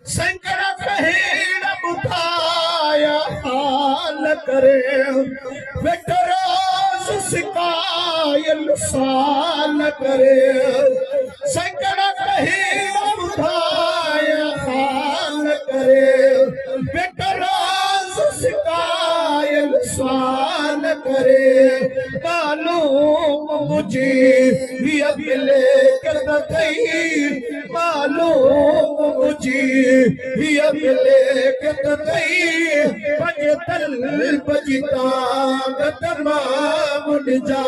سینکڑا کہیں نہ بتایا حال کرے ویٹراز سکائل سال کرے سینکڑا کہیں نہ بتایا حال کرے ویٹراز سکائل سال کرے معلوم مجھے یہ ملے کرتا تھی معلوم مجھے یہ ملے کرتا تھی بجتل بجتا تمام نجا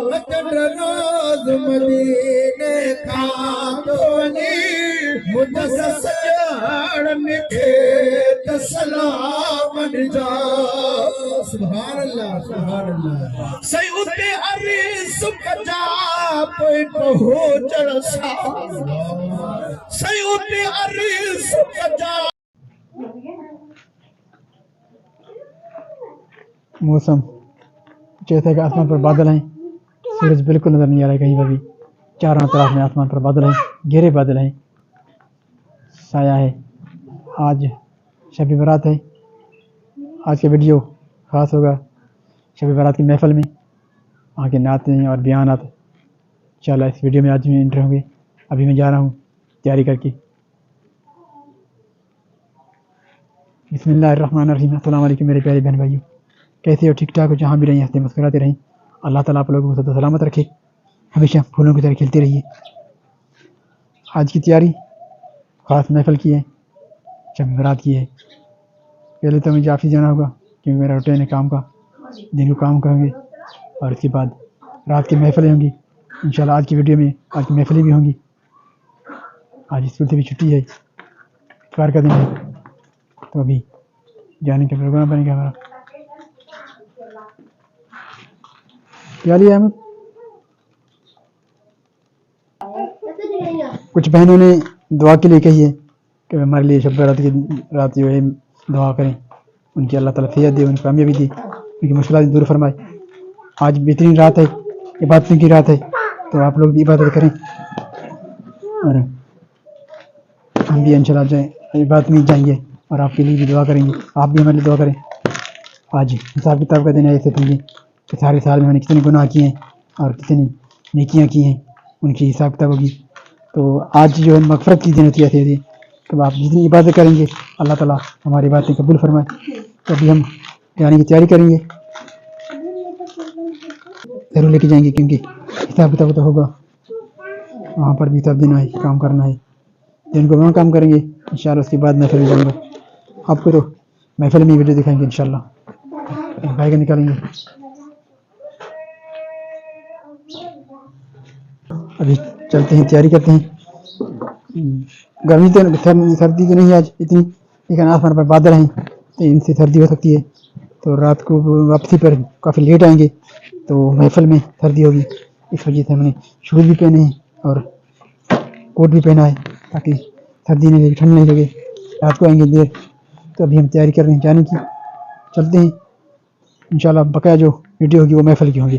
وطن راز مدینے کھاندونی مجھے سجاڑ نکھے سلام نجا سبحان اللہ سبحان اللہ سیوتے عریس کجا پوئٹ ہو جڑسا سیوتے عریس کجا موسم جیسے کہ آسمان پر بادل ہیں سورج بالکل نظر نہیں آ رہا ہے کہیں پر بھی چاروں طرف میں آسمان پر بادل ہیں گہرے بادل ہیں سایہ ہے آج شب برات ہے آج کا ویڈیو خاص ہوگا شب برات کی محفل میں وہاں کے نعتیں اور بیانات انشاءاللہ اس ویڈیو میں آج میں انٹر ہوں گے ابھی میں جا رہا ہوں تیاری کر کے بسم اللہ الرحمن الرحیم السلام علیکم میرے پیارے بہن بھائیوں کیسے ہو ٹھیک ٹھاک ہو جہاں بھی رہیں ہنستے مسکراتے رہیں اللہ تعالیٰ آپ لوگوں کو صحت و سلامت رکھے ہمیشہ پھولوں کی طرح کھلتے رہیے آج کی تیاری خاص محفل کی ہے شب برات کی ہے پہلے تو مجھے آفس جانا ہوگا کیونکہ میرا روٹین ہے کام کا دن کو کام کروں گے اور اس کے بعد رات کی محفلیں ہوں گی انشاءاللہ آج کی ویڈیو میں آج کی محفلیں بھی ہوں گی آج اسکول سے بھی چھٹی ہے اتوار کا دن ہے تو ابھی جانے کا پروگرام بنے گا ہمارا کیا لیا احمد کچھ بہنوں نے دعا کے لیے کہی ہے کہ ہمارے لیے شب برات کی رات جو ہے دعا کریں ان کی اللہ تعالیٰ صحت دے ان کی کامیابی دے ان کی مشکلات دور فرمائے آج بہترین رات ہے عبادتوں کی رات ہے تو آپ لوگ بھی عبادت کریں اور ہم بھی انشاءاللہ جائیں عبادت میں جائیں گے اور آپ کے لیے بھی دعا کریں گے آپ بھی ہمارے لیے دعا کریں آج حساب کتاب کا دن ہے ایسے سمجھیں کہ سارے سال میں ہم نے کتنے گناہ کیے ہیں اور کتنی نیکیاں کی ہیں ان کی حساب کتاب ہوگی تو آج جو ہے مغفرت کی دن ہوتی ہے ایسے کہ آپ جتنی عبادت کریں گے اللہ تعالیٰ ہماری باتیں قبول فرمائے تو ابھی ہم جانے کی تیاری کریں گے ضرور لے کے جائیں گے کیونکہ حساب کتاب تو ہوگا وہاں پر بھی سب دن ہے کام کرنا ہے دن کو وہاں کام کریں گے انشاءاللہ اس کے بعد محفل میں جاؤں گا آپ کو تو محفل میں ویڈیو دکھائیں گے انشاءاللہ بھائی کا نکالیں گے ابھی چلتے ہیں تیاری کرتے ہیں گرمی تو سردی تو نہیں ہے آج اتنی لیکن آسمان پر بادل ہیں تو ان سے سردی ہو سکتی ہے تو رات کو واپسی پر کافی لیٹ آئیں گے تو محفل میں سردی ہوگی اس وجہ سے ہم نے شوز بھی پہنے ہیں اور کوٹ بھی پہنا ہے تاکہ سردی نہیں لگے ٹھنڈ نہیں لگے رات کو آئیں گے دیر تو ابھی ہم تیاری کر رہے ہیں جانے کی چلتے ہیں انشاءاللہ بقیہ جو ویڈیو ہوگی وہ محفل کی ہوگی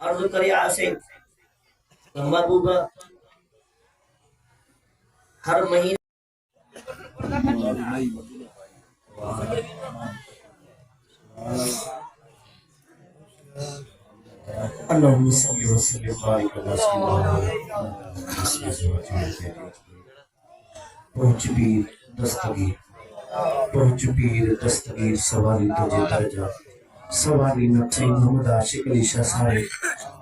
عرض کرے آسے محبوبہ ہر مہینے اللهم صل وسلم وبارك على سيدنا پہنچ پیر دستگیر پہنچ پیر دستگیر سواری تجھے درجہ سواری نٹھے محمد عاشق علی شاہ سارے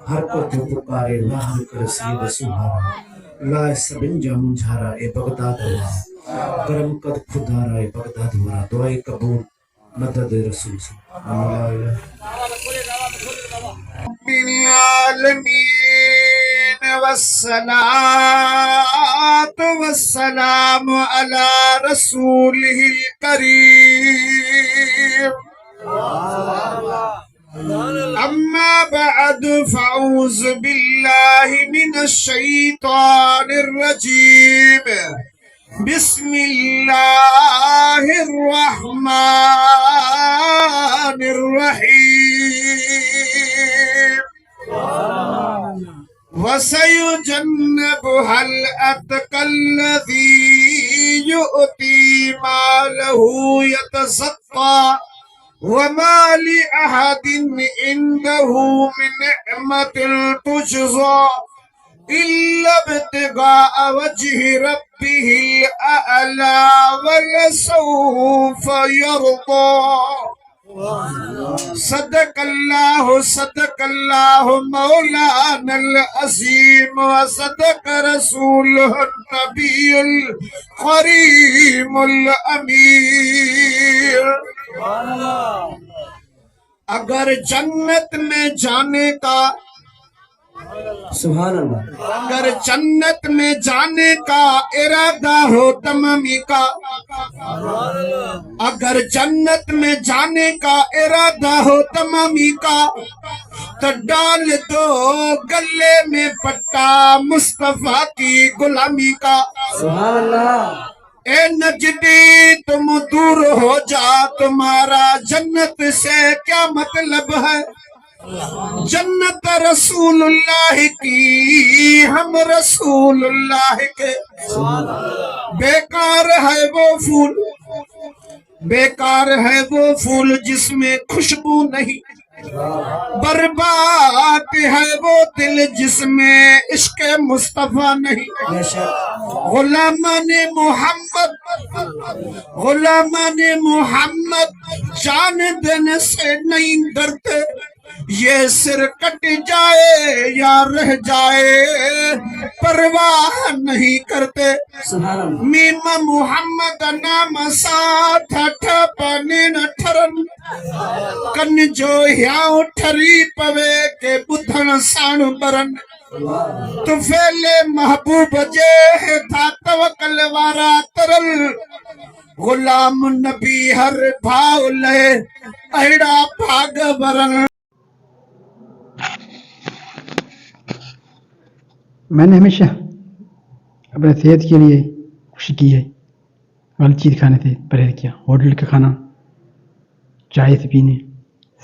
ہر کو تو پکارے راہ کر سید سہارا لائے سبنجا منجھارا اے بغداد ہوا کرم قد خدارا اے بغداد ہوا دعائے قبول مدد رسول صلی اللہ علیہ العالمین والصلاة والسلام على رسوله الكريم أما بعد فأعوذ بالله من الشيطان الرجيم بسم الله الرحمن الرحيم وسيجنبها الأتقى الذي يؤتي ماله يتزكى وما لأحد عنده من نعمة تجزى إلا ابتغاء وجه ربه الأعلى ولسوف يرضى صدق الله مولانا العظيم وصدق رسوله النبي الكريم الأمين اگر جنت میں جانے کا سبحان اللہ اگر جنت میں جانے کا ارادہ ہو تمامی کا اگر جنت میں جانے کا ارادہ ہو تمامی کا تو ڈال دو گلے میں پٹا مصطفیٰ کی غلامی کا سبحان اللہ اے نجدی تم دور ہو جا تمہارا جنت سے کیا مطلب ہے جنت رسول اللہ کی ہم رسول اللہ کے بیکار ہے وہ پھول بیکار ہے وہ پھول جس میں خوشبو نہیں برباد ہے وہ دل جس میں عشق مصطفیٰ نہیں غلامان محمد جان دینے سے نہیں ڈرتے یہ سر کٹ جائے یا رہ جائے پرواہ نہیں کرتے میم محمد نام ساتھ ٹھپنے نہ ٹھرن کن جو ہیاؤ ٹھری پوے کے بدھن سان برن تو فیلے محبوب جے تھا توکل وارا ترل غلام نبی ہر بھاؤ لے اہڑا بھاگ برن میں نے ہمیشہ اپنے صحت کے لیے کوشش کی ہے غلط چیز کھانے سے پرہیز کیا ہوٹل کا کھانا چائے سے پینے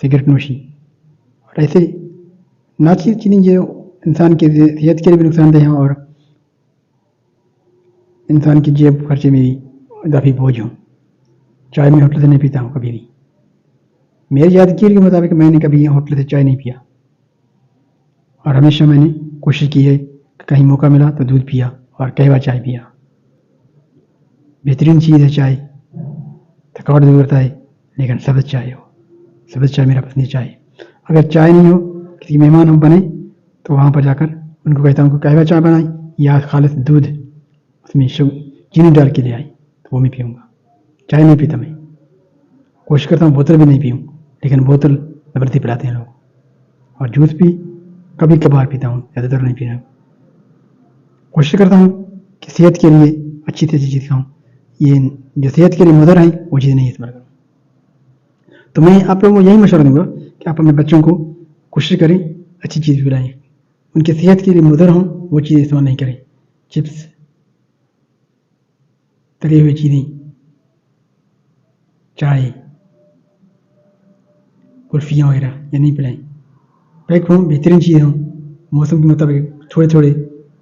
سگریٹ نوشی اور ایسے ناچیز چیزیں جو انسان کی صحت کے لیے بھی نقصان دہ ہیں اور انسان کی جیب خرچے میں بھی اضافی بوجھ ہوں چائے میں ہوٹل سے نہیں پیتا ہوں کبھی بھی میری یادگیری کے مطابق میں نے کبھی ہوٹل سے چائے نہیں پیا اور ہمیشہ میں نے کوشش کی ہے کہ کہیں موقع ملا تو دودھ پیا اور قہوہ چائے پیا بہترین چیز ہے چائے تھکاوٹ دور کرتا ہے لیکن سبز چائے ہو سبز چائے میرا پسندیدہ چائے اگر چائے نہیں ہو کسی مہمان ہم بنے تو وہاں پر جا کر ان کو کہتا ہوں کہ قہوہ چائے بنائیں یا خالص دودھ اس میں چینی ڈال کے لے آئیں تو وہ میں پیوں گا چائے نہیں پیتا میں کوشش کرتا ہوں بوتل بھی نہیں پیوں لیکن بوتل زبردستی پلاتے ہیں لوگ اور جوس بھی کبھی کبھار پیتا ہوں زیادہ تر نہیں پینا کوشش کرتا ہوں کہ صحت کے لیے اچھی سے اچھی چیز کھاؤں یہ جو صحت کے لیے مضر ہیں وہ چیزیں نہیں استعمال کروں تو میں آپ لوگوں کو یہی مشورہ دوں گا کہ آپ اپنے بچوں کو کوشش کریں اچھی چیز پلائیں ان کی صحت کے لیے مضر ہوں وہ چیزیں استعمال نہیں کریں چپس تلی ہوئی چیزیں چائے کلفیاں وغیرہ یہ نہیں پلائیں پیک ہوں بہترین چیز ہوں موسم کے مطابق تھوڑے تھوڑے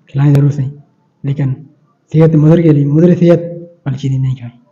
کھلائیں ضرور صحیح لیکن صحت مضر کے لیے مضر صحت والی چیزیں نہیں کھائیں.